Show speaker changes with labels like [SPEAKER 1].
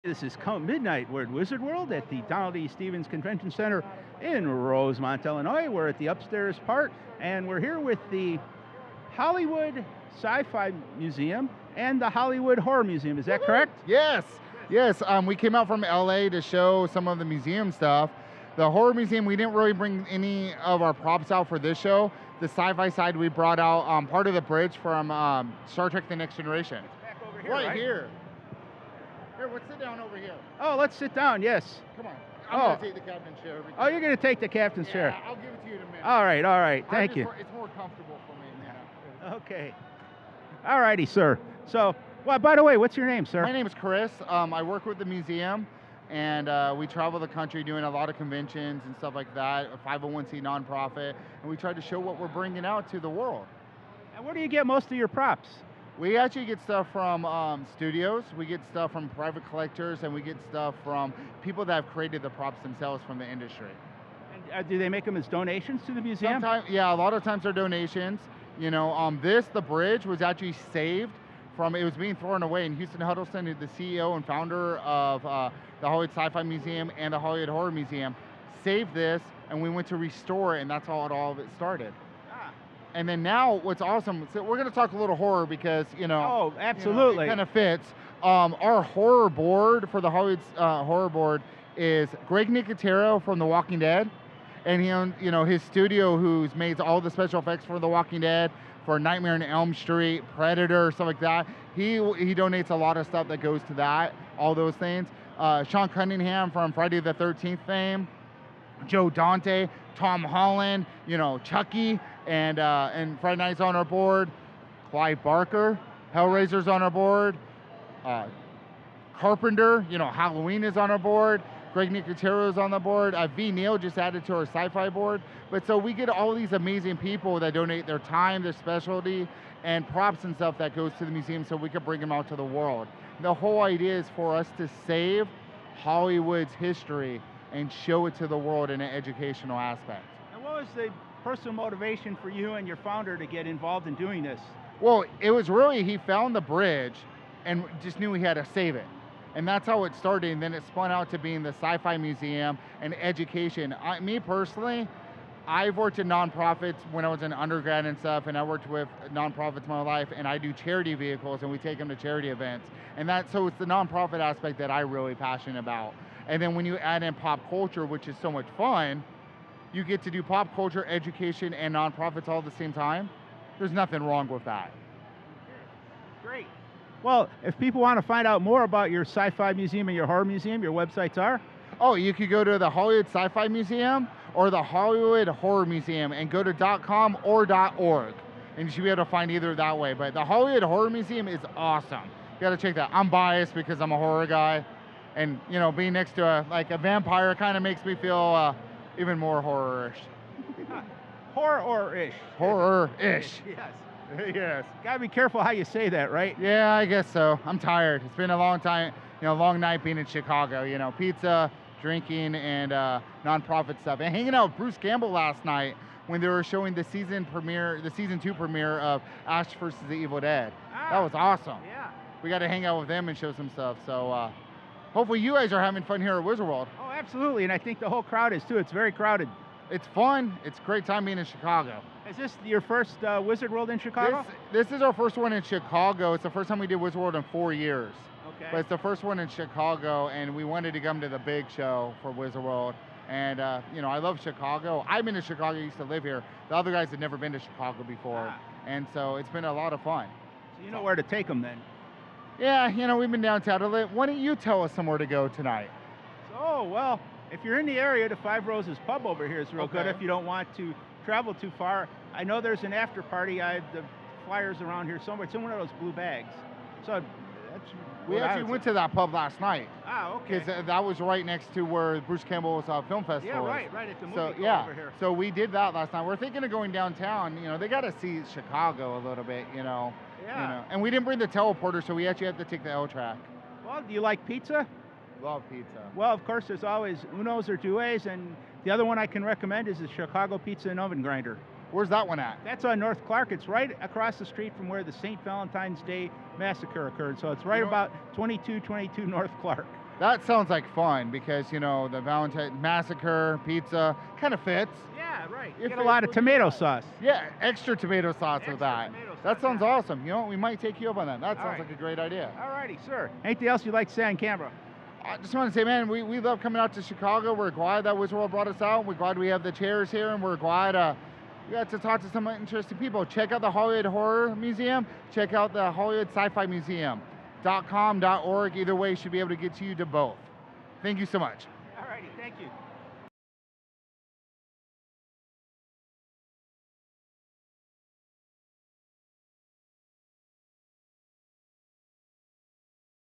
[SPEAKER 1] This is Midnight. We're at Wizard World at the Donald E. Stevens Convention Center in Rosemont, Illinois. We're at the upstairs part, and we're here with the Hollywood Sci-Fi Museum and the Hollywood Horror Museum. Is that correct?
[SPEAKER 2] Yes, yes. We came out from LA to show some of the museum stuff. The horror museum, we didn't really bring any of our props out for this show. The sci-fi side, we brought out part of the bridge from Star Trek: The Next Generation.
[SPEAKER 1] It's back over here,
[SPEAKER 2] Right here. Here, let's sit down over here.
[SPEAKER 1] Oh, let's sit down, yes.
[SPEAKER 2] Come on. I'm going to take the captain's chair.
[SPEAKER 1] Oh, you're going to take the captain's chair.
[SPEAKER 2] I'll give it to you in a minute.
[SPEAKER 1] All right. Thank you.
[SPEAKER 2] It's more comfortable for me now.
[SPEAKER 1] Okay. All righty, sir. So, well, by the way, what's your name, sir?
[SPEAKER 2] My name is Chris. I work with the museum, and we travel the country doing a lot of conventions and stuff like that, a 501c nonprofit, and we try to show what we're bringing out to the world.
[SPEAKER 1] And where do you get most of your props?
[SPEAKER 2] We actually get stuff from studios, we get stuff from private collectors, and we get stuff from people that have created the props themselves from the industry.
[SPEAKER 1] And do they make them as donations to the museum?
[SPEAKER 2] Sometimes, yeah, a lot of times they're donations. You know, the bridge was actually saved from, it was being thrown away, and Houston Huddleston, who's the CEO and founder of the Hollywood Sci-Fi Museum and the Hollywood Horror Museum, saved this, and we went to restore it, and that's how all of it started. And then now, what's awesome, so we're gonna talk a little horror because,
[SPEAKER 1] Oh, absolutely.
[SPEAKER 2] it kind of fits. Our horror board for the Hollywood Horror Board is Greg Nicotero from The Walking Dead. And his studio who's made all the special effects for The Walking Dead, for Nightmare on Elm Street, Predator, stuff like that. He donates a lot of stuff that goes to that, all those things. Sean Cunningham from Friday the 13th fame, Joe Dante, Tom Holland, Chucky, and Friday Night's on our board. Clive Barker, Hellraiser's on our board. Carpenter, Halloween is on our board. Greg Nicotero's on the board. V. Neal just added to our sci-fi board. But so we get all these amazing people that donate their time, their specialty, and props and stuff that goes to the museum so we can bring them out to the world. The whole idea is for us to save Hollywood's history and show it to the world in an educational aspect.
[SPEAKER 1] And what was the personal motivation for you and your founder to get involved in doing this?
[SPEAKER 2] Well, it was really, he found the bridge and just knew he had to save it. And that's how it started, and then it spun out to being the Sci-Fi Museum and education. Me personally, I've worked in nonprofits when I was in undergrad and stuff, and I worked with nonprofits my life, and I do charity vehicles, and we take them to charity events. And so it's the nonprofit aspect that I'm really passionate about. And then when you add in pop culture, which is so much fun, you get to do pop culture, education, and nonprofits all at the same time. There's nothing wrong with that.
[SPEAKER 1] Great. Well, if people want to find out more about your sci-fi museum and your horror museum, your websites are?
[SPEAKER 2] Oh, you could go to the Hollywood Sci-Fi Museum or the Hollywood Horror Museum and go to .com or .org. And you should be able to find either that way. But the Hollywood Horror Museum is awesome. You gotta check that. I'm biased because I'm a horror guy. And being next to a vampire kind of makes me feel even more horror-ish.
[SPEAKER 1] Horror-ish.
[SPEAKER 2] Horror-ish.
[SPEAKER 1] Yes.
[SPEAKER 2] Yes.
[SPEAKER 1] Gotta be careful how you say that, right?
[SPEAKER 2] Yeah, I guess so. I'm tired. It's been a long time, long night being in Chicago. Pizza, drinking, and nonprofit stuff. And hanging out with Bruce Campbell last night when they were showing the season 2 premiere of Ash vs. the Evil Dead. That was awesome.
[SPEAKER 1] Yeah.
[SPEAKER 2] We got to hang out with them and show some stuff. So hopefully you guys are having fun here at Wizard World.
[SPEAKER 1] Oh, absolutely. And I think the whole crowd is too. It's very crowded.
[SPEAKER 2] It's fun. It's a great time being in Chicago.
[SPEAKER 1] Is this your first Wizard World in Chicago?
[SPEAKER 2] This is our first one in Chicago. It's the first time we did Wizard World in 4 years.
[SPEAKER 1] Okay.
[SPEAKER 2] But it's the first one in Chicago, and we wanted to come to the big show for Wizard World. And, I love Chicago. I've been to Chicago, I used to live here. The other guys had never been to Chicago before. And so it's been a lot of fun.
[SPEAKER 1] So you know where to take them then?
[SPEAKER 2] Yeah, we've been downtown. Why don't you tell us somewhere to go tonight?
[SPEAKER 1] Oh, well, if you're in the area, the Five Roses Pub over here is real good
[SPEAKER 2] Okay.
[SPEAKER 1] if you don't want to travel too far. I know there's an after party. I have the flyers around here somewhere. It's in one of those blue bags. So that's
[SPEAKER 2] We actually went to that pub last night.
[SPEAKER 1] Ah, okay.
[SPEAKER 2] Because that was right next to where Bruce Campbell Film Festival
[SPEAKER 1] Yeah,
[SPEAKER 2] is.
[SPEAKER 1] right at the movie
[SPEAKER 2] So
[SPEAKER 1] club over here.
[SPEAKER 2] so we did that last night. We're thinking of going downtown. They got to see Chicago a little bit.
[SPEAKER 1] Yeah.
[SPEAKER 2] And we didn't bring the teleporter, so we actually have to take the L track.
[SPEAKER 1] Well, do you like pizza?
[SPEAKER 2] Love pizza.
[SPEAKER 1] Well, of course, there's always Uno's or Due's, and the other one I can recommend is the Chicago Pizza and Oven Grinder.
[SPEAKER 2] Where's that one at?
[SPEAKER 1] That's on North Clark. It's right across the street from where the St. Valentine's Day massacre occurred. So it's right about 2222 North Clark.
[SPEAKER 2] That sounds like fun because, you know, the Valentine Massacre pizza kind of fits.
[SPEAKER 1] Yeah, right.
[SPEAKER 2] If
[SPEAKER 1] Get a lot of tomato sauce.
[SPEAKER 2] Yeah, extra tomato sauce with that.
[SPEAKER 1] tomato
[SPEAKER 2] That
[SPEAKER 1] sauce,
[SPEAKER 2] sounds
[SPEAKER 1] yeah.
[SPEAKER 2] awesome. You know what? We might take you up on that. That
[SPEAKER 1] All
[SPEAKER 2] sounds
[SPEAKER 1] right.
[SPEAKER 2] like a great idea.
[SPEAKER 1] All righty, sir. Anything else you'd like to say on camera?
[SPEAKER 2] I just want to say, man, we love coming out to Chicago. We're glad that Wizard World brought us out. We're glad we have the chairs here, and we're glad we got to talk to some interesting people. Check out the Hollywood Horror Museum. Check out the Hollywood Sci-Fi Museum. .com, .org. Either way should be able to get you to both. Thank you so much.
[SPEAKER 1] All righty, thank you.